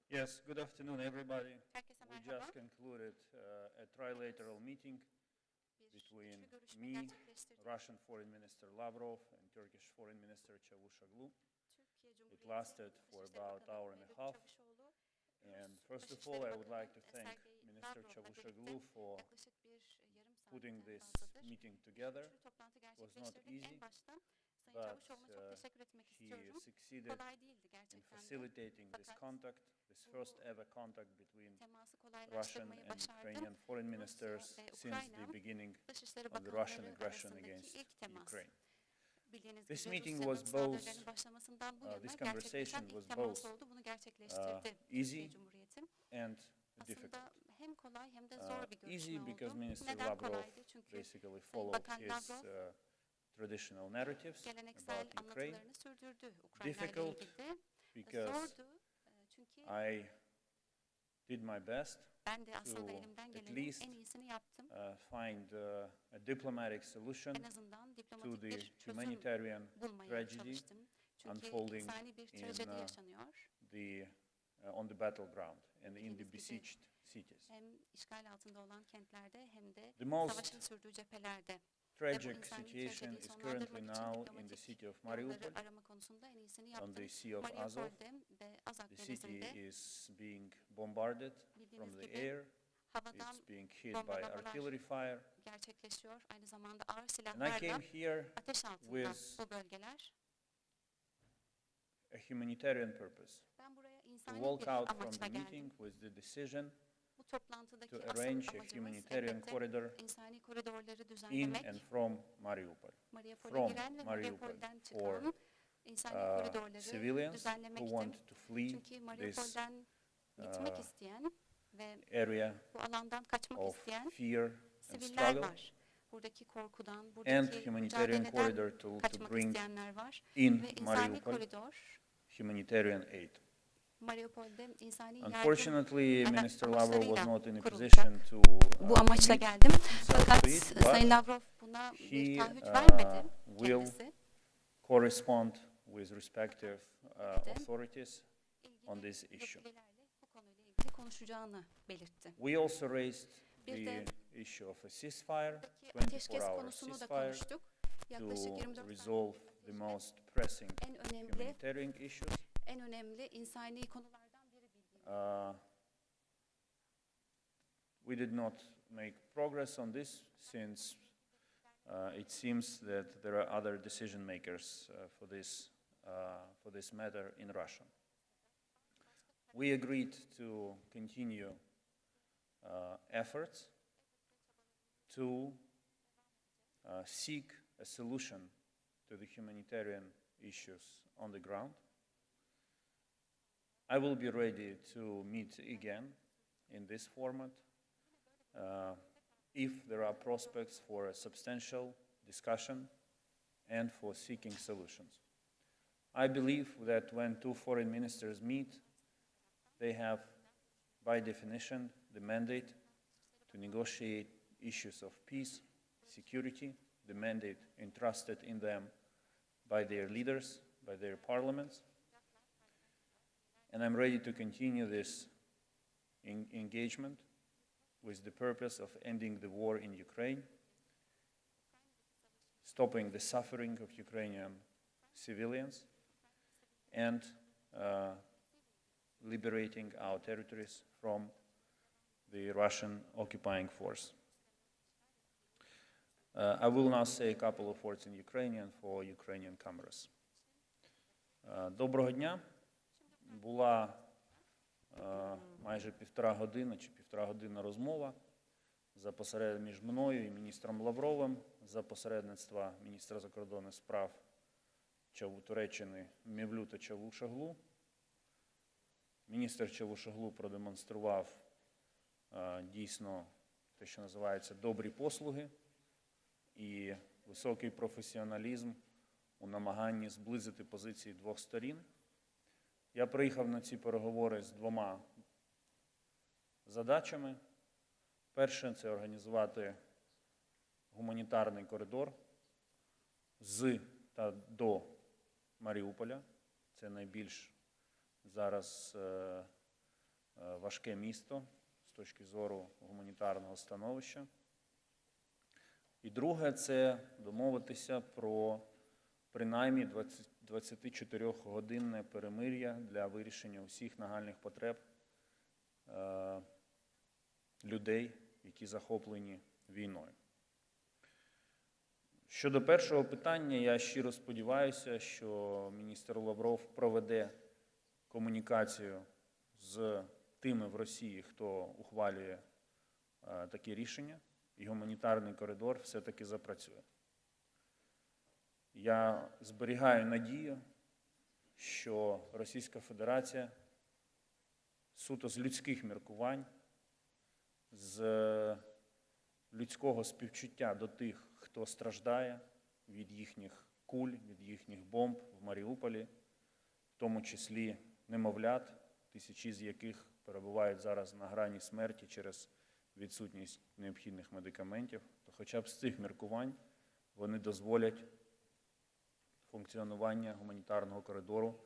Yes, good afternoon, everybody. Herkese We merhaba. just concluded a trilateral meeting between Üçlü görüşme me, gerçekleştirdik. Russian Foreign Minister Lavrov, and Turkish Foreign Minister Çavuşoğlu. Türkiye It Cumhuriyeti lasted for Dışişleri about an Bakanı hour and a Mevlüt half. Çavuşoğlu, And Rus first of Dışişleri all, I would Bakanı like to thank Sergey Minister Lavrov'la Çavuşoğlu birlikte for yaklaşık bir yarım putting saatten this fazladır meeting together. üçlü toplantı It was not gerçekleştirdik. easy, En başta Sayın but Çavuşoğlu'na çok teşekkür etmek he istiyorum. succeeded Kolay değildi in gerçekten de. facilitating this Fakat contact, this first ever contact between teması Russian kolaylaştırmayı and başardım. Ukrainian foreign Rusya ministers ve since the Ukrayna beginning Dışişleri of the Russian Bakanları aggression arasındaki against ilk temas. Ukraine. Bildiğiniz This gibi meeting Rusya'nın was both, saldırılarının başlamasından bu yana this gerçekleşen conversation ilk was temas both oldu. Bunu gerçekleştirdi easy Türkiye Cumhuriyeti. and difficult. Aslında hem kolay hem de zor bir Easy görüşme because oldu. Minister Neden Lavrov kolaydı? Çünkü basically Sayın followed Bakan his Lavrov traditional narratives geleneksel about Ukraine. anlatılarını sürdürdü Ukrayna ile Difficult ilgili de. because Zordu çünkü I did my best ben de aslında to elimden at gelenin least en iyisini yaptım. find a diplomatic solution En azından to diplomatik the bir çözüm humanitarian bulmaya tragedy çalıştım. Çünkü unfolding insani bir in trajedi yaşanıyor. on the battleground and in the Bildiğiniz gibi besieged cities. hem işgal altında olan kentlerde hem de The most savaşın sürdüğü cephelerde. tragic insani situation trajediyi is currently sonlandırmak için now in the diplomatik city of Mariupol, yolları arama konusunda en iyisini on yaptım. the Sea of Azov. Mariupol'de ve Azak The city denizinde is being bombarded from bildiğiniz the gibi air. havadan It's being hit by bombalamalar artillery fire. gerçekleşiyor. Aynı zamanda ağır And I silahlarla came here ateş altında with bu bölgeler. a humanitarian purpose. Ben buraya To insani walk bir out from amaçla the geldim. meeting with the decision Bu toplantıdaki to asıl arrange a amacımız humanitarian elbette corridor insani koridorları in düzenlemek, and from Mariupol. Mariupol'e From giren ve Mariupol Mariupol'den for çıkan insani koridorları civilians who düzenlemektim. want to flee Çünkü this Mariupol'den gitmek isteyen ve area bu alandan kaçmak of isteyen fear and siviller struggle, var. Buradaki korkudan, and buradaki humanitarian mücadeleden corridor to kaçmak bring isteyenler var. in Ve insani Mariupol koridor, humanitarian aid. Mariupol'de insani yardım Unfortunately, Minister Lavrov was amaçlarıyla not in a kurulacak. position to Bu amaçla commit geldim. himself Fakat to it, Sayın but Lavrov buna bir he taahhüt vermedi will kendisi. correspond with respective authorities on İlgili this issue. yetkililerle bu konuyla ilgili konuşacağını belirtti. We also raised Bir the de issue of a ceasefire, buradaki ateşkes 24-hour konusunu da ceasefire, konuştuk. Yaklaşık to 24 resolve saat the most pressing en önemli, humanitarian issues. en önemli insani konulardan biri bildiğiniz. We did not make progress on this since it seems that there are other decision makers for this matter in Russia. We agreed to continue efforts to seek a solution to the humanitarian issues on the ground. I will be ready to meet again in this format if there are prospects for a substantial discussion and for seeking solutions. I believe that when two foreign ministers meet, they have, by definition, the mandate to negotiate issues of peace, security, the mandate entrusted in them by their leaders, by their parliaments. And I'm ready to continue this engagement with the purpose of ending the war in Ukraine, stopping the suffering of Ukrainian civilians, and liberating our territories from the Russian occupying force. I will now say a couple of words in Ukrainian for Ukrainian cameras. Доброго дня. Була майже півтора години розмова між мною і міністром Лавровим за посередництва міністра закордонних справ Туреччини Мевлюта Чавушоглу. Міністр Чавушоглу продемонстрував дійсно те, що називається добрі послуги і високий професіоналізм у намаганні зблизити позиції двох сторін. Я приїхав на ці переговори з двома задачами. Перше – це організувати гуманітарний коридор з та до Маріуполя. Це найбільш зараз важке місто з точки зору гуманітарного становища. І друге – це домовитися про принаймні 24-годинне перемир'я для вирішення усіх нагальних потреб людей, які захоплені війною. Щодо першого питання, я щиро сподіваюся, що міністр Лавров проведе комунікацію з тими в Росії, хто ухвалює такі рішення, і гуманітарний коридор все-таки запрацює. Я зберігаю надію, що Російська Федерація суто з людських міркувань, з людського співчуття до тих, хто страждає від їхніх куль, від їхніх бомб в Маріуполі, в тому числі немовлят, тисячі з яких перебувають зараз на грані смерті через відсутність необхідних медикаментів, то хоча б з цих міркувань вони дозволять функціонування гуманітарного коридору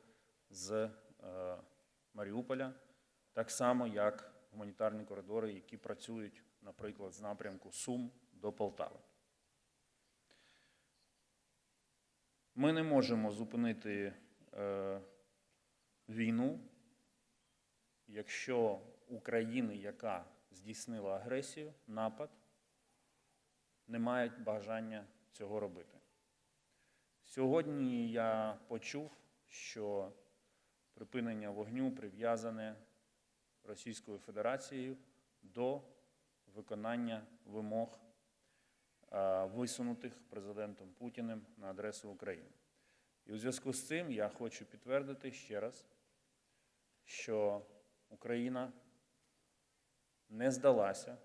з Маріуполя, так само, як гуманітарні коридори, які працюють, наприклад, з напрямку Сум до Полтави. Ми не можемо зупинити війну, якщо у країни, яка здійснила агресію, напад, не мають бажання цього робити. Сьогодні я почув, що припинення вогню прив'язане Російською Федерацією до виконання вимог, висунутих президентом Путіним на адресу України. І у зв'язку з цим я хочу підтвердити ще раз, що Україна не здалася,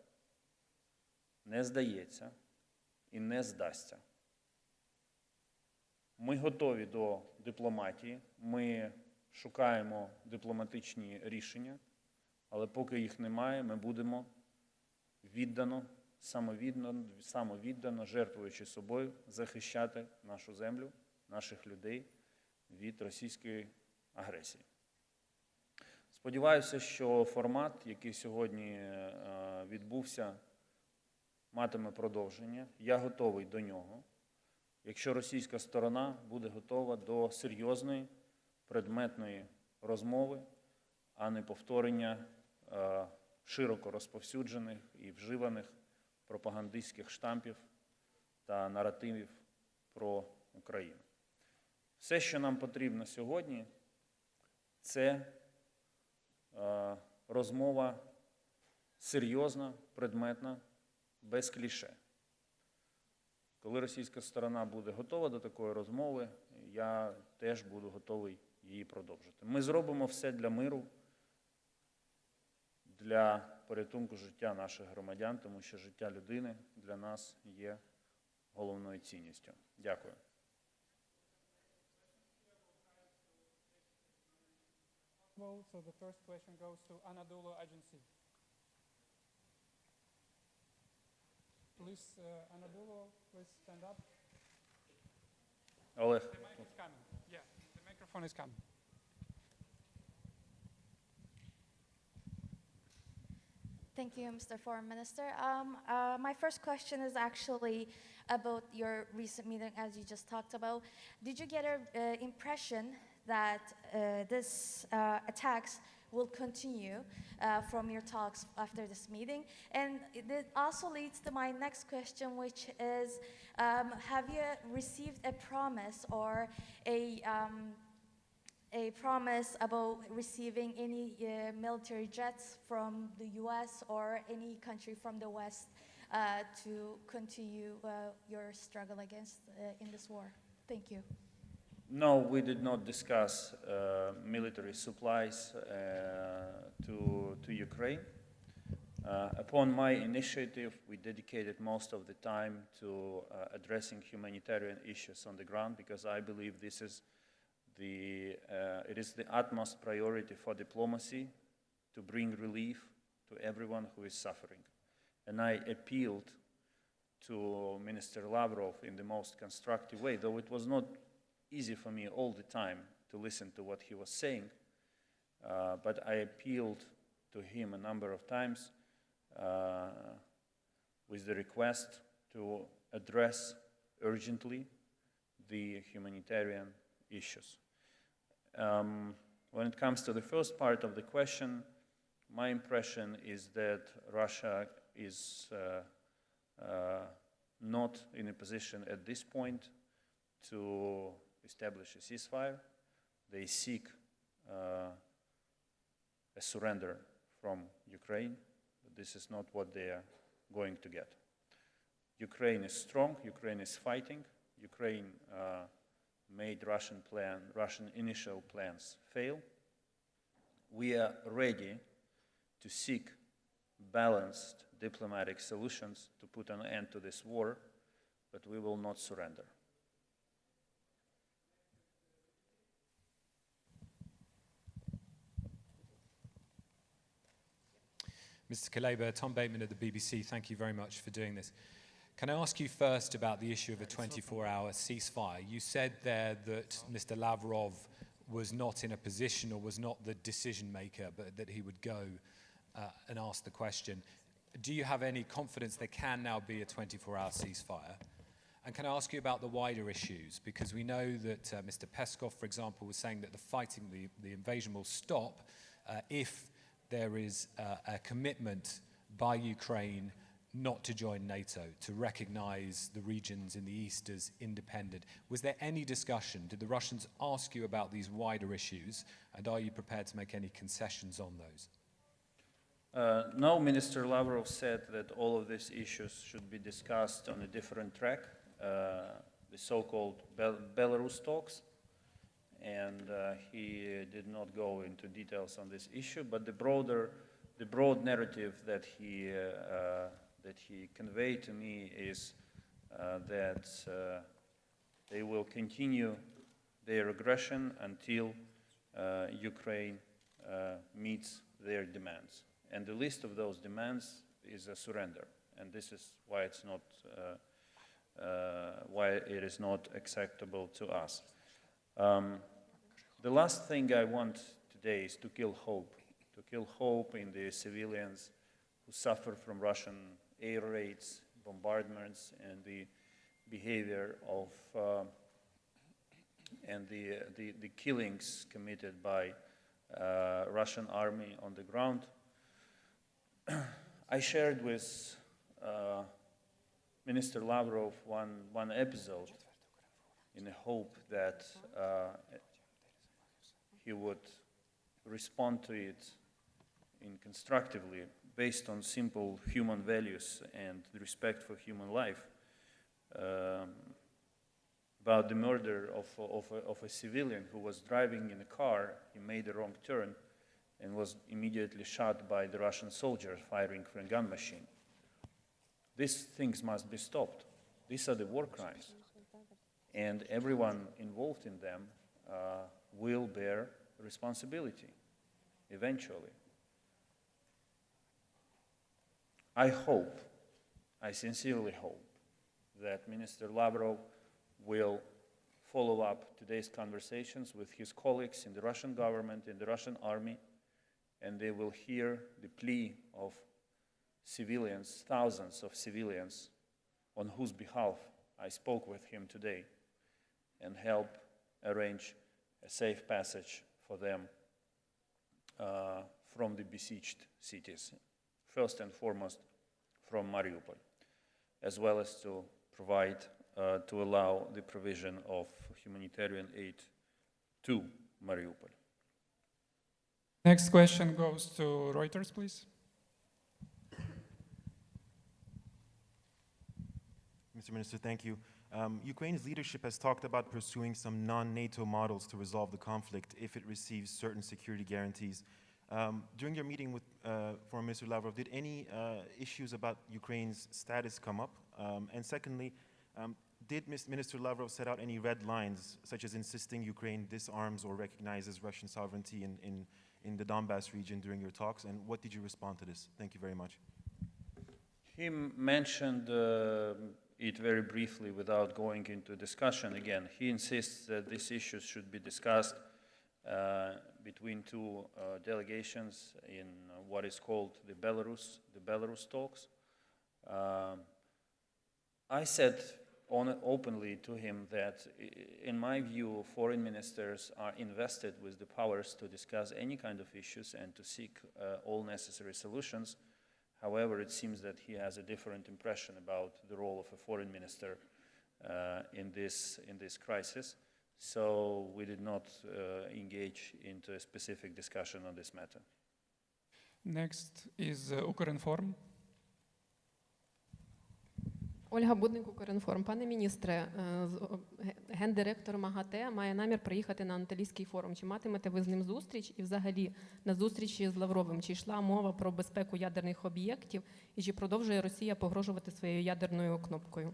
не здається і не здасться. Ми готові до дипломатії, ми шукаємо дипломатичні рішення, але поки їх немає, ми будемо віддано, самовіддано, жертвуючи собою, захищати нашу землю, наших людей від російської агресії. Сподіваюся, що формат, який сьогодні відбувся, матиме продовження. Я готовий до нього, якщо російська сторона буде готова до серйозної, предметної розмови, а не повторення широко розповсюджених і вживаних пропагандистських штампів та наративів про Україну. Все, що нам потрібно сьогодні, це розмова серйозна, предметна, без кліше. Коли російська сторона буде готова до такої розмови, я теж буду готовий її продовжити. Ми зробимо все для миру, для порятунку життя наших громадян, тому що життя людини для нас є головною цінністю. Дякую. So the first question goes to Anadolu Agency. Please, Anadolu, please stand up. Олег. The mic is coming. Yeah, the microphone is coming. Thank you, Mr. Foreign Minister. My first question is actually about your recent meeting, as you just talked about. Did you get an impression that this attacks will continue from your talks after this meeting? And it also leads to my next question, which is, have you received a promise or a promise about receiving any military jets from the US or any country from the West to continue your struggle against in this war? Thank you. No, we did not discuss military supplies to Ukraine. Upon my initiative, we dedicated most of the time to addressing humanitarian issues on the ground, because I believe this is it is the utmost priority for diplomacy to bring relief to everyone who is suffering. And I appealed to Minister Lavrov in the most constructive way, though it was not easy for me all the time to listen to what he was saying, but I appealed to to him a number of times with the request to address urgently the humanitarian issues. When it comes to the first part of the question, my impression is that Russia is not in a position at this point to establish a ceasefire. They seek a surrender from Ukraine, but this is not what they are going to get. Ukraine is strong, Ukraine is fighting, Ukraine made Russian initial plans fail. We are ready to seek balanced diplomatic solutions to put an end to this war, but we will not surrender. Mr. Kaleba, Tom Bateman at the BBC, thank you very much for doing this. Can I ask you first about the issue of a 24-hour ceasefire? You said there that Mr. Lavrov was not in a position or was not the decision maker, but that he would go and ask the question. Do you have any confidence there can now be a 24-hour ceasefire? And can I ask you about the wider issues? Because we know that Mr. Peskov, for example, was saying that the fighting, the invasion will stop if there is a commitment by Ukraine not to join NATO, to recognize the regions in the east as independent. Was there any discussion? Did the Russians ask you about these wider issues? And are you prepared to make any concessions on those? No, Minister Lavrov said that all of these issues should be discussed on a different track, the so-called Belarus talks. And he did not go into details on this issue, but the broad narrative that he conveyed to me is that they will continue their aggression until Ukraine meets their demands. And the list of those demands is a surrender, and this is why it's not why it is not acceptable to us. The last thing I want today is to kill hope in the civilians who suffer from Russian air raids, bombardments, and the behavior of and the killings committed by Russian army on the ground. I shared with Minister Lavrov one episode in the hope that he would respond to it constructively, based on simple human values and respect for human life, about the murder of a civilian who was driving in a car. He made a wrong turn and was immediately shot by the Russian soldiers firing from a gun machine. These things must be stopped. These are the war crimes. And everyone involved in them will bear responsibility eventually. I sincerely hope that Minister Lavrov will follow up today's conversations with his colleagues in the Russian government, in the Russian army, and they will hear the plea of civilians, thousands of civilians, on whose behalf I spoke with him today, and help arrange a safe passage for them from the besieged cities, first and foremost from Mariupol, as well as to provide, to allow the provision of humanitarian aid to Mariupol. Next question goes to Reuters, please. Mr. Minister, thank you. Ukraine's leadership has talked about pursuing some non-NATO models to resolve the conflict if it receives certain security guarantees. During your meeting with Foreign Minister Lavrov, did any issues about Ukraine's status come up? And secondly, did Minister Lavrov set out any red lines, such as insisting Ukraine disarms or recognizes Russian sovereignty in the Donbass region during your talks? And what did you respond to this? Thank you very much. He mentioned it very briefly without going into discussion again. He insists that these issues should be discussed between two delegations in what is called the Belarus talks. I said openly to him that, in my view, foreign ministers are invested with the powers to discuss any kind of issues and to seek all necessary solutions. However, it seems that he has a different impression about the role of a foreign minister in this crisis. So we did not engage into a specific discussion on this matter. Next is Ukrinform. Ольга Будник, Укрінформ. Пане міністре, гендиректор МАГАТЕ має намір приїхати на Анталійський форум. Чи матимете ви з ним зустріч? І взагалі на зустрічі з Лавровим, чи йшла мова про безпеку ядерних об'єктів? І чи продовжує Росія погрожувати своєю ядерною кнопкою?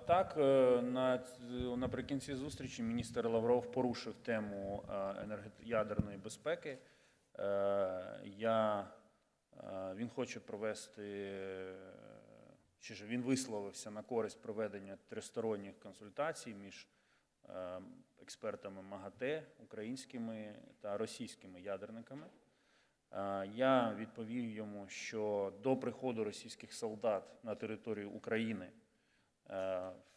Так, наприкінці зустрічі міністр Лавров порушив тему ядерної безпеки. Він хоче провести, він висловився на користь проведення тристоронніх консультацій між експертами МАГАТЕ, українськими та російськими ядерниками. Я відповів йому, що до приходу російських солдат на територію України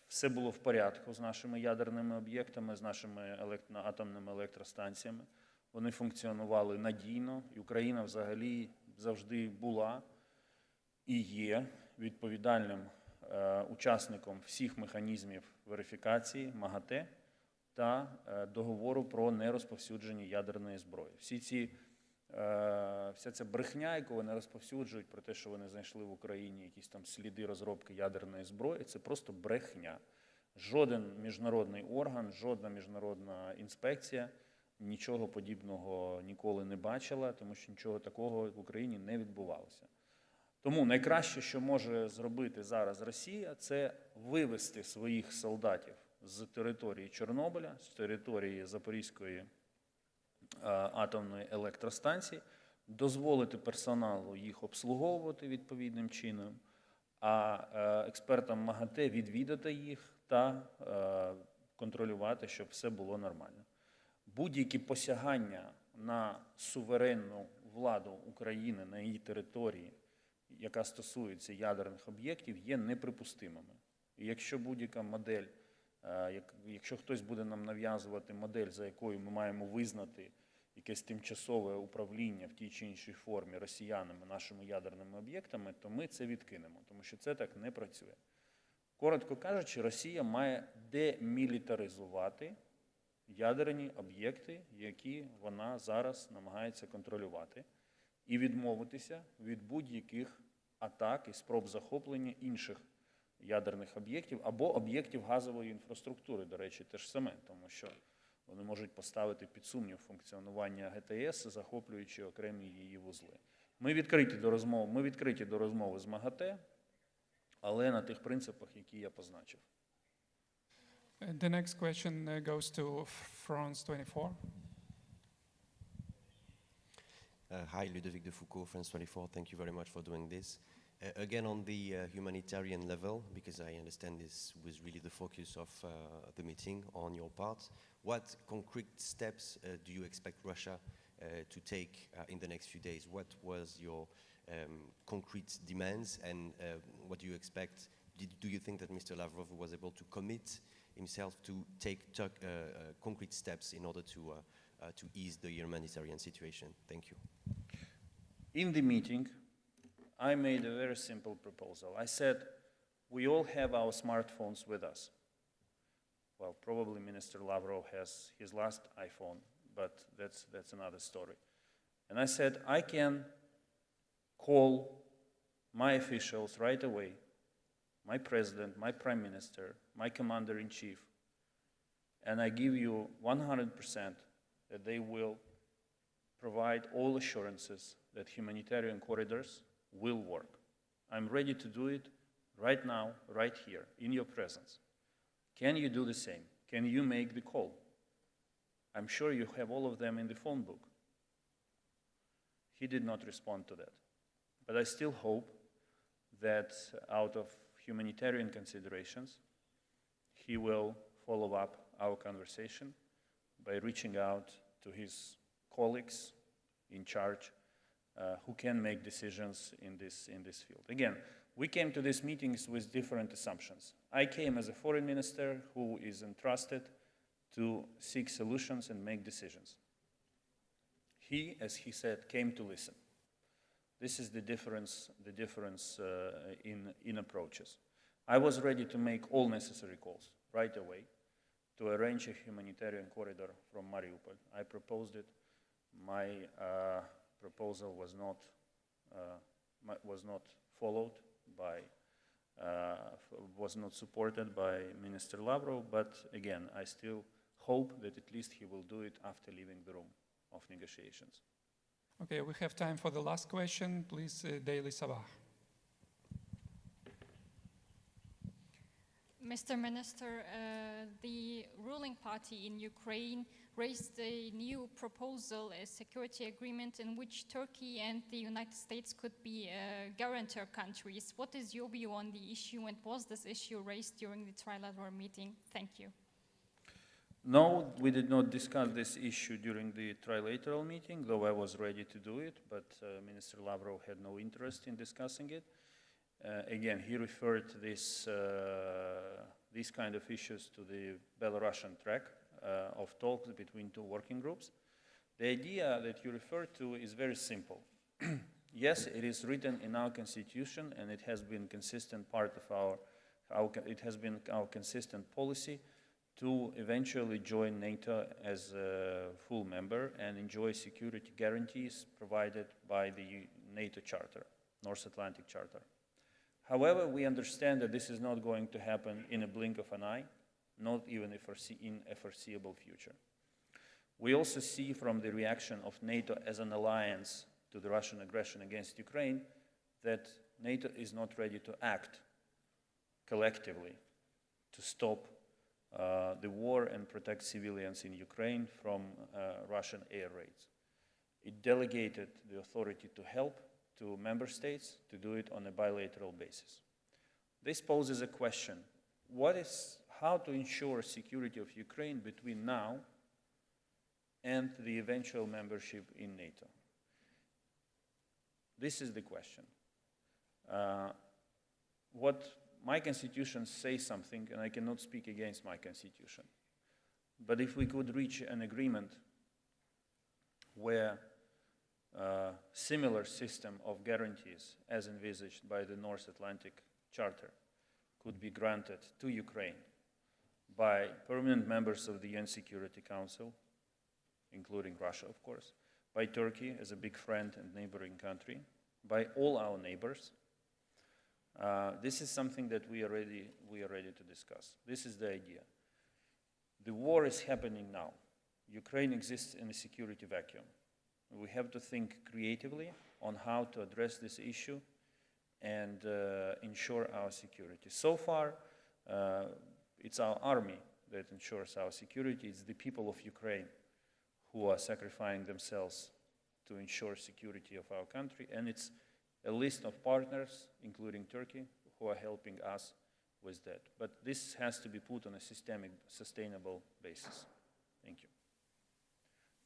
все було в порядку з нашими ядерними об'єктами, з нашими атомними електростанціями. Вони функціонували надійно, і Україна взагалі завжди була і є відповідальним учасником всіх механізмів верифікації МАГАТЕ та договору про нерозповсюдження ядерної зброї. Вся ця брехня, яку вони розповсюджують про те, що вони знайшли в Україні якісь там сліди розробки ядерної зброї, це просто брехня. Жоден міжнародний орган, жодна міжнародна інспекція нічого подібного ніколи не бачила, тому що нічого такого в Україні не відбувалося. Тому найкраще, що може зробити зараз Росія, це вивести своїх солдатів з території Чорнобиля, з території Запорізької атомної електростанції, дозволити персоналу їх обслуговувати відповідним чином, а експертам МАГАТЕ відвідати їх та контролювати, щоб все було нормально. Будь-які посягання на суверенну владу України на її території, яка стосується ядерних об'єктів, є неприпустимими. І якщо будь-яка модель, якщо хтось буде нам нав'язувати модель, за якою ми маємо визнати якесь тимчасове управління в тій чи іншій формі росіянами нашими ядерними об'єктами, то ми це відкинемо, тому що це так не працює. Коротко кажучи, Росія має демілітаризувати ядерні об'єкти, які вона зараз намагається контролювати, і відмовитися від будь-яких атак і спроб захоплення інших ядерних об'єктів або об'єктів газової інфраструктури, до речі, теж саме, тому що вони можуть поставити під сумнів функціонування ГТС, захоплюючи окремі її вузли. Ми відкриті до розмови з МАГАТЕ, але на тих принципах, які я позначив. The next question goes to France 24. Hi, Ludovic de Foucault, France 24. Thank you very much for doing this. Again, on the humanitarian level, because I understand this was really the focus of the meeting on your part, what concrete steps do you expect Russia to take in the next few days? What was your concrete demands, and what do you expect? Do you think that Mr. Lavrov was able to commit himself to take concrete steps in order to ease the humanitarian situation? Thank you. In the meeting, I made a very simple proposal. I said, we all have our smartphones with us. Well, probably Minister Lavrov has his last iPhone, but that's another story. And I said, I can call my officials right away, my president, my prime minister, my commander-in-chief, and I give you 100% that they will provide all assurances that humanitarian corridors will work. I'm ready to do it right now, right here, in your presence. Can you do the same? Can you make the call? I'm sure you have all of them in the phone book. He did not respond to that. But I still hope that out of humanitarian considerations, he will follow up our conversation by reaching out to his colleagues in charge who can make decisions in this field. Again, we came to these meetings with different assumptions. I came as a foreign minister who is entrusted to seek solutions and make decisions. He, as he said, came to listen. This is the difference in approaches. I was ready to make all necessary calls right away to arrange a humanitarian corridor from Mariupol. I proposed it. My proposal was not followed by, was not supported by Minister Lavrov, but again, I still hope that at least he will do it after leaving the room of negotiations. Okay, we have time for the last question. Please, Daily Sabah. Mr. Minister, the ruling party in Ukraine raised a new proposal, a security agreement in which Turkey and the United States could be guarantor countries. What is your view on the issue, and was this issue raised during the trilateral meeting? Thank you. No, we did not discuss this issue during the trilateral meeting, though I was ready to do it, but Minister Lavrov had no interest in discussing it. Again, he referred these kind of issues to the Belarusian track of talks between two working groups. The idea that you referred to is very simple. Yes, it is written in our constitution, and it has been consistent part of our consistent policy to eventually join NATO as a full member and enjoy security guarantees provided by the NATO Charter, North Atlantic Charter. However, we understand that this is not going to happen in a blink of an eye, not even in a foreseeable future. We also see from the reaction of NATO as an alliance to the Russian aggression against Ukraine that NATO is not ready to act collectively to stop the war and protect civilians in Ukraine from Russian air raids. It delegated the authority to help to member states to do it on a bilateral basis. This poses a question: how to ensure security of Ukraine between now and the eventual membership in NATO? This is the question. What my constitution says something, and I cannot speak against my constitution. But if we could reach an agreement where similar system of guarantees as envisaged by the North Atlantic Charter could be granted to Ukraine by permanent members of the UN Security Council, including Russia, of course, by Turkey as a big friend and neighboring country, by all our neighbors, this is something that we are ready to discuss. This is the idea. The war is happening now. Ukraine exists in a security vacuum. We have to think creatively on how to address this issue and ensure our security. So far, it's our army that ensures our security. It's the people of Ukraine who are sacrificing themselves to ensure security of our country, and it's a list of partners, including Turkey, who are helping us with that. But this has to be put on a systemic, sustainable basis. Thank you.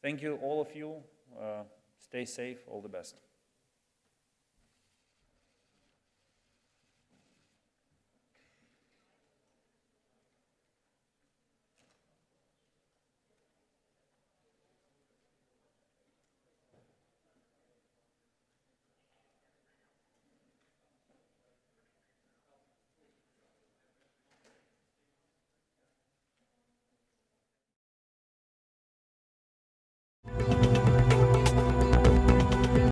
Thank you, all of you. Stay safe. All the best.